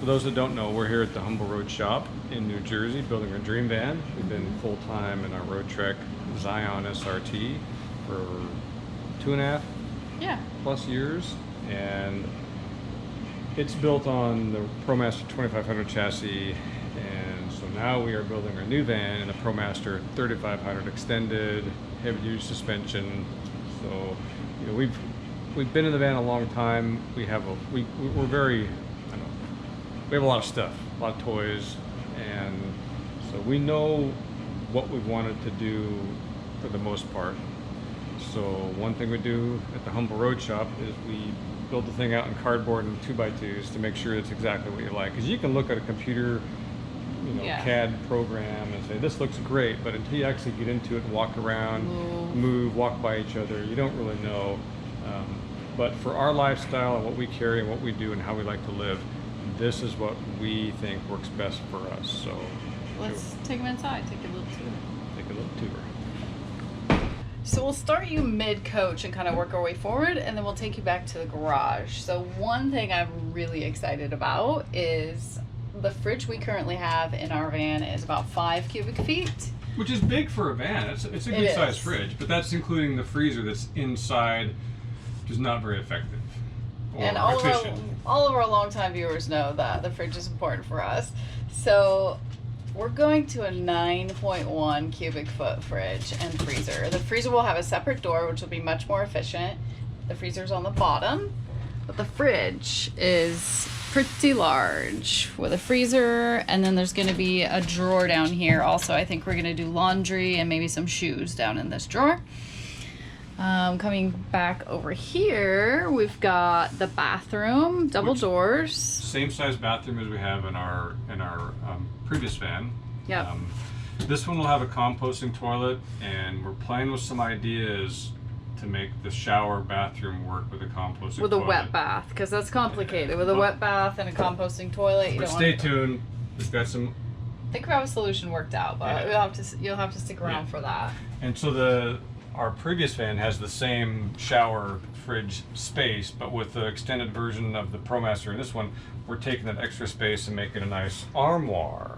those that don't know, we're here at the Humble Road Shop in New Jersey building our dream van. We've been full-time in our Road Trek Zion SRT for 2.5 plus years, and it's built on the Promaster 2500 chassis, and so now we are building our new van in a Promaster 3500 extended heavy-duty suspension. So, you know, we've been in the van a long time. We have we're very, I don't know, we have a lot of stuff, a lot of toys, and so we know what we wanted to do for the most part. So one thing we do at the Humble Road Shop is we build the thing out in cardboard and 2x2s to make sure it's exactly what you like. Because you can look at a computer, you know, CAD program and say, this looks great, but until you actually get into it and walk around, move, walk by each other, you don't really know. But for our lifestyle and what we carry and what we do and how we like to live, this is what we think works best for us. So let's take them inside, take a little tour. Take a little tour. So we'll start you mid-coach and kind of work our way forward, and then we'll take you back to the garage. So one thing I'm really excited about is the fridge we currently have in our van is about 5 cubic feet. Which is big for a van. It's a good sized fridge, but that's including the freezer that's inside, which is not very effective or and efficient. All of our longtime viewers know that the fridge is important for us. So we're going to a 9.1 cubic foot fridge and freezer. The freezer will have a separate door, which will be much more efficient. The freezer's on the bottom, but the fridge is pretty large with a freezer, and then there's going to be a drawer down here. Also, I think we're going to do laundry and maybe some shoes down in this drawer. Coming back over here, we've got the bathroom, double doors. Same size bathroom as we have in our previous van. Yep. This one will have a composting toilet, and we're playing with some ideas to make the shower bathroom work with a composting with toilet. A wet bath, because that's complicated. With a wet bath and a composting toilet, you but don't stay tuned. We've got some. I think we have a solution worked out, but you'll have to stick around for that. And so our previous van has the same shower fridge space, but with the extended version of the Promaster in this one, we're taking that extra space and making a nice armoire.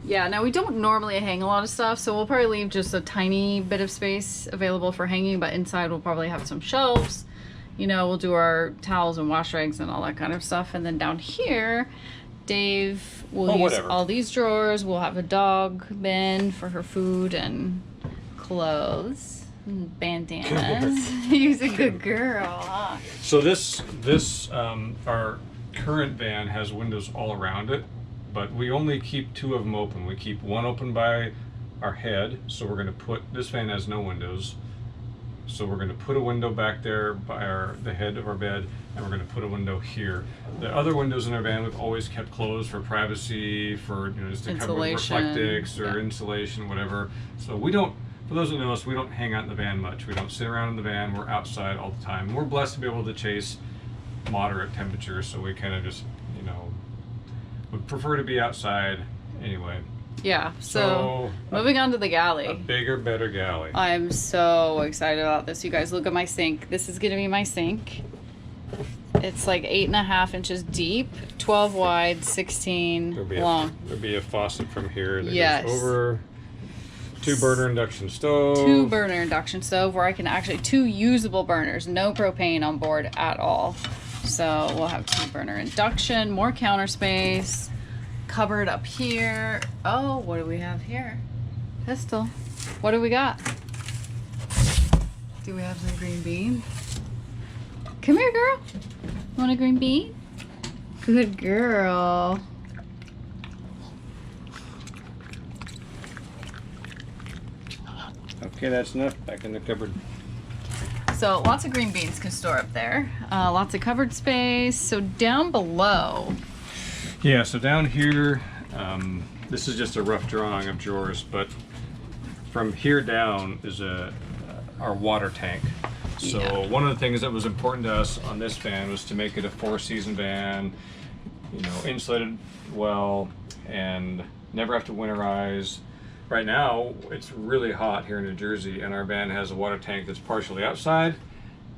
Yeah, now we don't normally hang a lot of stuff, so we'll probably leave just a tiny bit of space available for hanging, but inside we'll probably have some shelves. You know, we'll do our towels and wash rags and all that kind of stuff. And then down here, Dave will use all these drawers. We'll have a dog bin for her food and clothes. Bandanas. He's a good girl, huh? So this our current van has windows all around it, but we only keep 2 of them open. We keep one open by our head, so we're going to put, this van has no windows, so we're going to put a window back there by the head of our bed, and we're going to put a window here. The other windows in our van we've always kept closed for privacy, for, you know, just to cover reflectics or insulation, whatever. So we don't, for those who know us, we don't hang out in the van much. We don't sit around in the van. We're outside all the time. We're blessed to be able to chase moderate temperatures, so we kind of just, you know, would prefer to be outside anyway. Yeah, so moving on to the Galley. A bigger, better Galley. I'm so excited about this. You guys, look at my sink. This is going to be my sink. It's like 8.5 inches deep, 12 wide, 16 long. There'll be a faucet from here that goes over. 2-burner induction stove. 2-burner induction stove where I can actually 2 usable burners, no propane on board at all. So we'll have 2-burner induction, more counter space, cupboard up here. Oh, what do we have here? Pistol. What do we got? Do we have some green beans? Come here, girl. Want a green bean? Good girl. Okay, that's enough. Back in the cupboard. So lots of green beans can store up there. Lots of cupboard space. So down below. Yeah, so down here, this is just a rough drawing of drawers, but from here down is our water tank. So one of the things that was important to us on this van was to make it a 4-season van, you know, insulated well, and never have to winterize. Right now, it's really hot here in New Jersey, and our van has a water tank that's partially outside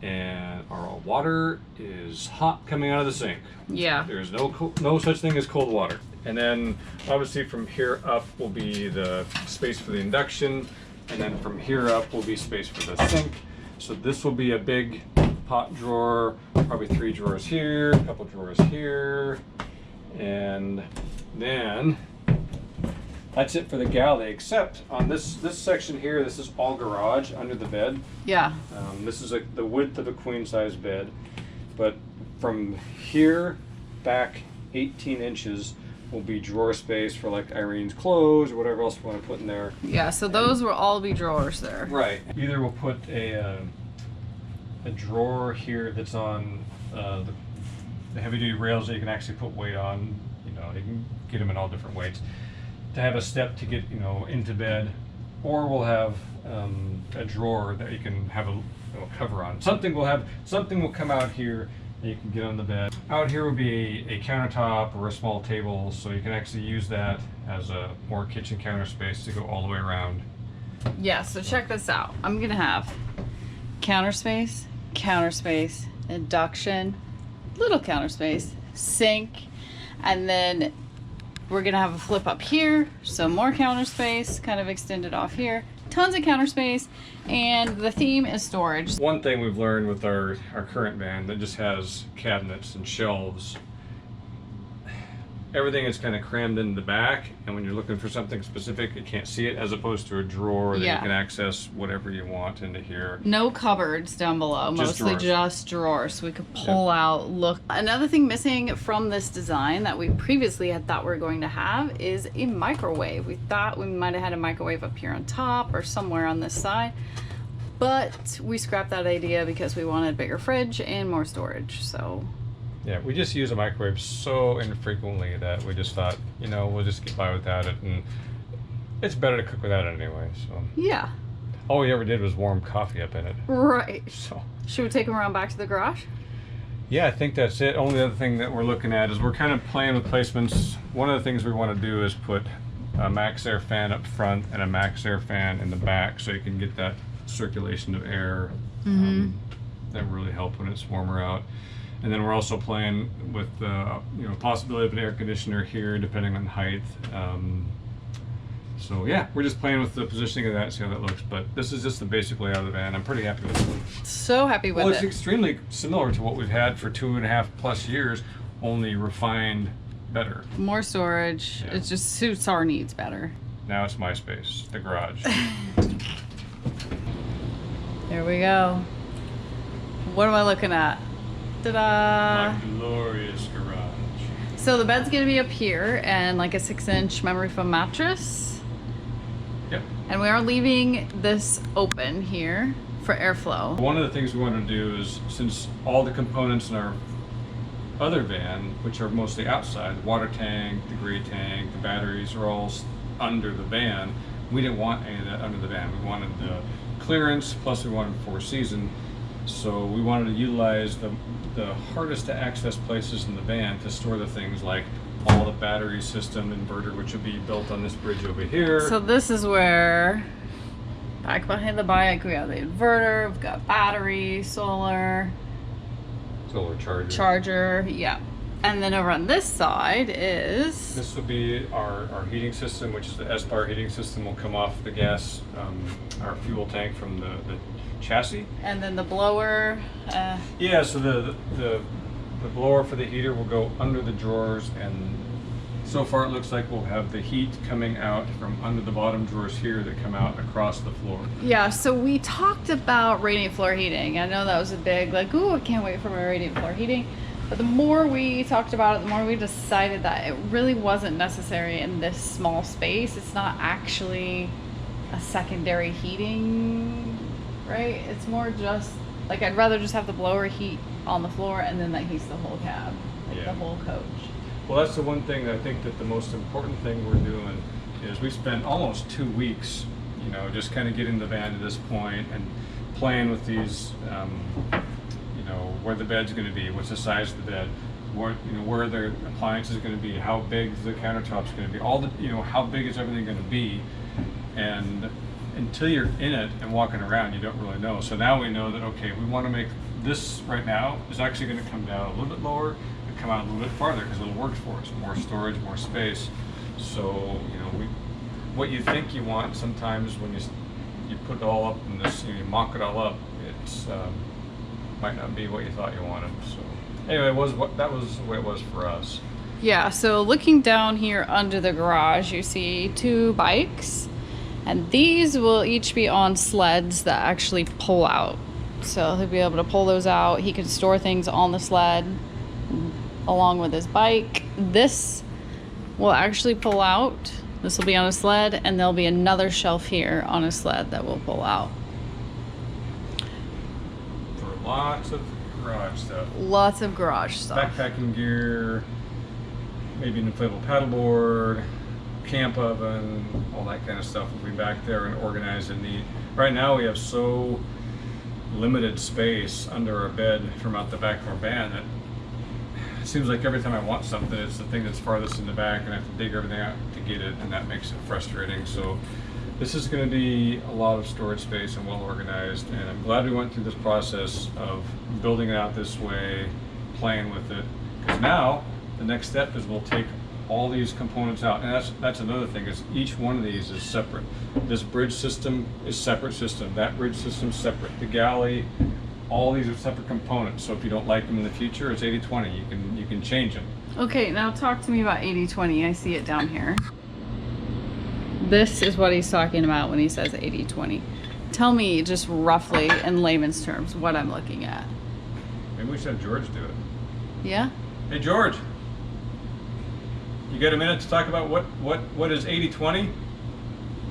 and our water is hot coming out of the sink. Yeah. There's no such thing as cold water. And then obviously from here up will be the space for the induction, and then from here up will be space for the sink. So this will be a big pot drawer, probably 3 drawers here, a couple drawers here, and then that's it for the galley, except on this section here, this is all garage under the bed. Yeah. This is the width of a queen size bed, but from here back 18 inches will be drawer space for like Irene's clothes or whatever else we want to put in there. Yeah, so those will all be drawers there. Right. Either we'll put a drawer here that's on the heavy duty rails that you can actually put weight on. You know, you can get them in all different weights. To have a step to get, you know, into bed, or we'll have a drawer that you can have a cover on. Something will come out here that you can get on the bed. Out here will be a countertop or a small table, so you can actually use that as a more kitchen counter space to go all the way around. Yeah, so check this out. I'm gonna have counter space, induction, little counter space, sink, and then we're gonna have a flip up here, so more counter space, kind of extended off here, tons of counter space, and the theme is storage. One thing we've learned with our current van that just has cabinets and shelves, everything is kind of crammed in the back, and when you're looking for something specific, you can't see it, as opposed to a drawer that you can access whatever you want into here. No cupboards down below, mostly just drawers, so we could pull out, look. Another thing missing from this design that we previously had thought we were going to have is a microwave. We thought we might have had a microwave up here on top or somewhere on this side, but we scrapped that idea because we wanted a bigger fridge and more storage, so. Yeah, we just use a microwave so infrequently that we just thought, you know, we'll just get by without it, and it's better to cook without it anyway, so. Yeah. All we ever did was warm coffee up in it. Right. So. Should we take them around back to the garage? Yeah, I think that's it. Only other thing that we're looking at is we're kind of playing with placements. One of the things we want to do is put a max air fan up front and a max air fan in the back, so you can get that circulation of air. That really help when it's warmer out. And then we're also playing with the possibility of an air conditioner here, depending on height. So yeah, we're just playing with the positioning of that, see how that looks. But this is just the basic layout of the van. I'm pretty happy with it. So happy with it. Well, it's extremely similar to what we've had for 2.5+ years, only refined better. More storage. Yeah. It just suits our needs better. Now it's my space, the garage. There we go. What am I looking at? Ta-da! My glorious garage. So the bed's gonna be up here and like a 6-inch memory foam mattress. Yep. And we are leaving this open here for airflow. One of the things we want to do is, since all the components in our other van, which are mostly outside, the water tank, the gray tank, the batteries are all under the van, we didn't want any of that under the van. We wanted the clearance, plus we wanted 4-season. So we wanted to utilize the hardest to access places in the van to store the things like all the battery system inverter, which will be built on this bridge over here. So this is where, back behind the bike, we have the inverter, we've got battery, solar charger, yeah. And then over on this side is... This will be our heating system, which is the S-Bar heating system, will come off the gas, our fuel tank from the chassis. And then the blower. Yeah, so the blower for the heater will go under the drawers, and so far it looks like we'll have the heat coming out from under the bottom drawers here that come out across the floor. Yeah, so we talked about radiant floor heating. I know that was a big, like, ooh, I can't wait for my radiant floor heating. But the more we talked about it, the more we decided that it really wasn't necessary in this small space. It's not actually a secondary heating, right? It's more just, like, I'd rather just have the blower heat on the floor and then that heats the whole cab, like the whole coach. Well, that's the one thing that I think that the most important thing we're doing is we spent almost 2 weeks, just kind of getting the van to this point and playing with these, where the bed's going to be, what's the size of the bed, where the appliance is going to be, how big the countertop's going to be, all the, how big is everything going to be, and until you're in it and walking around, you don't really know. So now we know that, okay, we want to make this right now is actually going to come down a little bit lower and come out a little bit farther because it'll work for us. More storage, more space. So, you know, what you think you want sometimes when you put it all up in this, you mock it all up, it's might not be what you thought you wanted. So anyway, that was the way it was for us. Yeah, so looking down here under the garage, you see 2 bikes, and these will each be on sleds that actually pull out. So he'll be able to pull those out. He can store things on the sled along with his bike. This will actually pull out. This will be on a sled, and there'll be another shelf here on a sled that will pull out. For lots of garage stuff. Lots of garage stuff. Backpacking gear, maybe an inflatable paddleboard, camp oven, all that kind of stuff will be back there and organized and neat. Right now we have so limited space under our bed from out the back of our van that it seems like every time I want something, it's the thing that's farthest in the back and I have to dig everything out to get it, and that makes it frustrating. So this is going to be a lot of storage space and well organized, and I'm glad we went through this process of building it out this way, playing with it, because now the next step is we'll take all these components out, and that's another thing, is each one of these is separate. This bridge system is separate system, that bridge system is separate, the galley, all these are separate components. So if you don't like them in the future, it's 80/20. You can change them. Okay, now talk to me about 80/20. I see it down here. This is what he's talking about when he says 80/20. Tell me just roughly in layman's terms what I'm looking at. Maybe we should have George do it. Yeah? Hey George, you got a minute to talk about what is 80/20?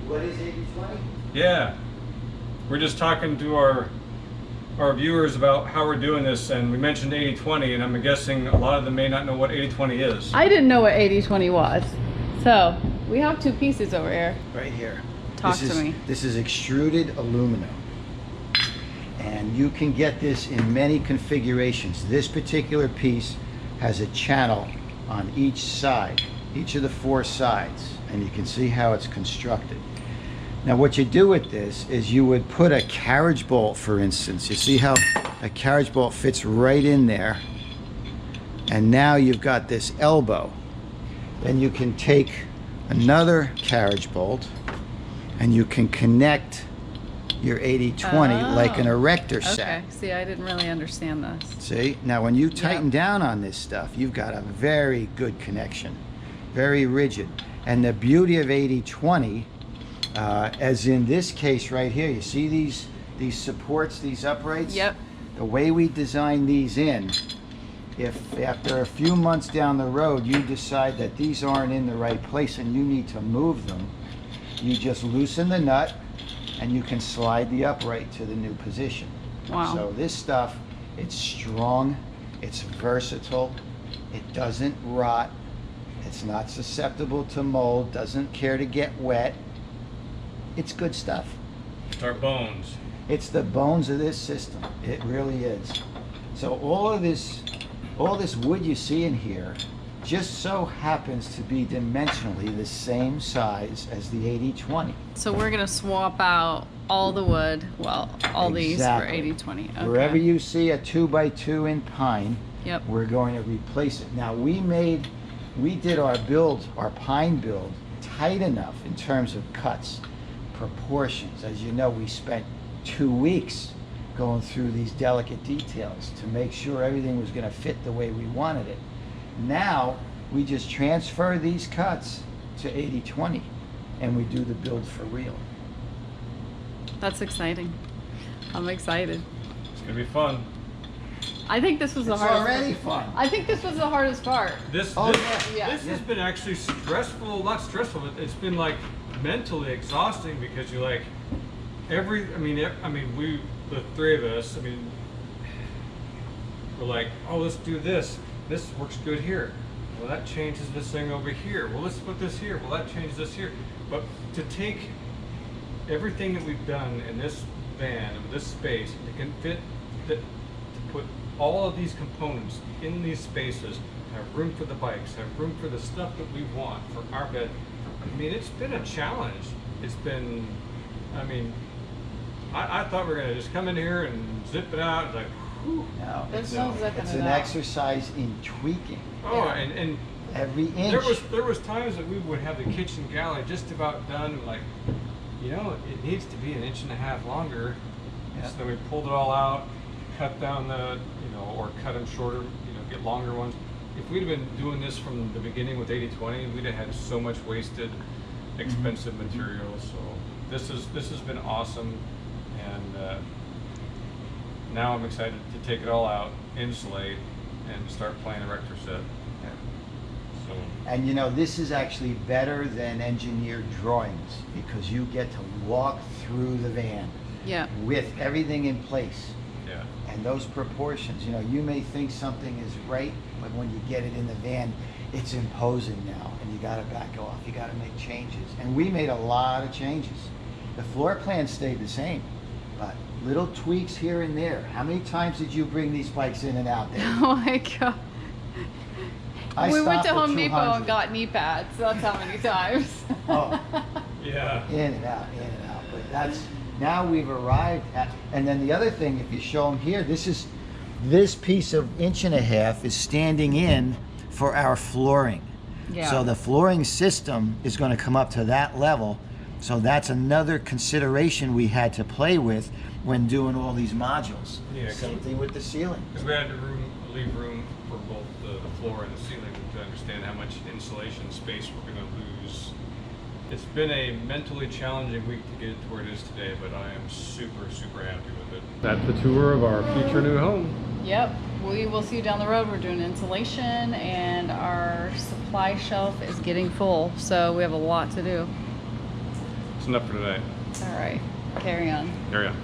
What is 80/20? Yeah, we're just talking to our viewers about how we're doing this, and we mentioned 80/20, and I'm guessing a lot of them may not know what 80/20 is. I didn't know what 80/20 was. So we have 2 pieces over here. Right here. Talk to me. This is extruded aluminum. And you can get this in many configurations. This particular piece has a channel on each side, each of the 4 sides, and you can see how it's constructed. Now what you do with this is you would put a carriage bolt, for instance. You see how a carriage bolt fits right in there, and now you've got this elbow. Then you can take another carriage bolt and you can connect your 80/20 like an erector set. Okay, see, I didn't really understand this. See, now when you tighten down on this stuff, you've got a very good connection, very rigid. And the beauty of 80/20, as in this case right here, you see these supports, these uprights? Yep. The way we design these in, if after a few months down the road you decide that these aren't in the right place and you need to move them, you just loosen the nut and you can slide the upright to the new position. Wow. So this stuff, it's strong, it's versatile, it doesn't rot, it's not susceptible to mold, doesn't care to get wet. It's good stuff. It's our bones. It's the bones of this system. It really is. So all this wood you see in here just so happens to be dimensionally the same size as the 80/20. So we're gonna swap out all the wood, well, all these for 80/20. Okay. Wherever you see a 2x2 in pine, Yep. we're going to replace it. Now we did our build, our pine build, tight enough in terms of cuts, proportions. As you know, we spent 2 weeks going through these delicate details to make sure everything was going to fit the way we wanted it. Now we just transfer these cuts to 80/20 and we do the build for real. That's exciting. I'm excited. It's gonna be fun. I think this was the It's hardest. already fun. I think this was the hardest part. This yeah. this has been actually stressful, not stressful, but it's been like mentally exhausting because you're like we, the 3 of us, we're like, oh, let's do this. This works good here. Well, that changes this thing over here. Well, let's put this here. Well, that changes this here. But to take everything that we've done in this van, in this space, it can fit, to put all of these components in these spaces, have room for the bikes, have room for the stuff that we want for our bed. It's been a challenge. It's been, I thought we were gonna just come in here and zip it out, like, No, There's no zipping it's it an up. exercise in tweaking Oh, and every inch. there was times that we would have the kitchen galley just about done, like, you know, it needs to be an inch and a half longer. Yeah. So then we pulled it all out, cut down the, you know, or cut them shorter, you know, get longer ones. If we'd have been doing this from the beginning with 80/20, we'd have had so much wasted, expensive materials. So this has been awesome, and now I'm excited to take it all out, insulate, and start playing a rector set. So, And you know, this is actually better than engineered drawings because you get to walk through the van Yeah. with everything in place. yeah. And those proportions, you know, you may think something is right, but when you get it in the van, it's imposing now, and you gotta back off, you gotta make changes. And we made a lot of changes. The floor plan stayed the same, but little tweaks here and there. How many times did you bring these bikes in and out there? Oh my god. I We went stopped to at Home Depot 200. and got knee pads. That's how many times. Oh. Yeah. In and out, in and out. But that's, now we've arrived at, and then the other thing, if you show them here, this piece of 1.5 inches is standing in for our flooring. Yeah. So the flooring system is going to come up to that level. So that's another consideration we had to play with when doing all these modules. Yeah, Same thing with the ceiling. Because we had to leave room for both the floor and the ceiling to understand how much insulation space we're going to lose. It's been a mentally challenging week to get it to where it is today, but I am super, super happy with it. That's the tour of our future new home. Yep. We will see you down the road. We're doing insulation and our supply shelf is getting full. So we have a lot to do. It's enough for today. All right. Carry on. Carry on.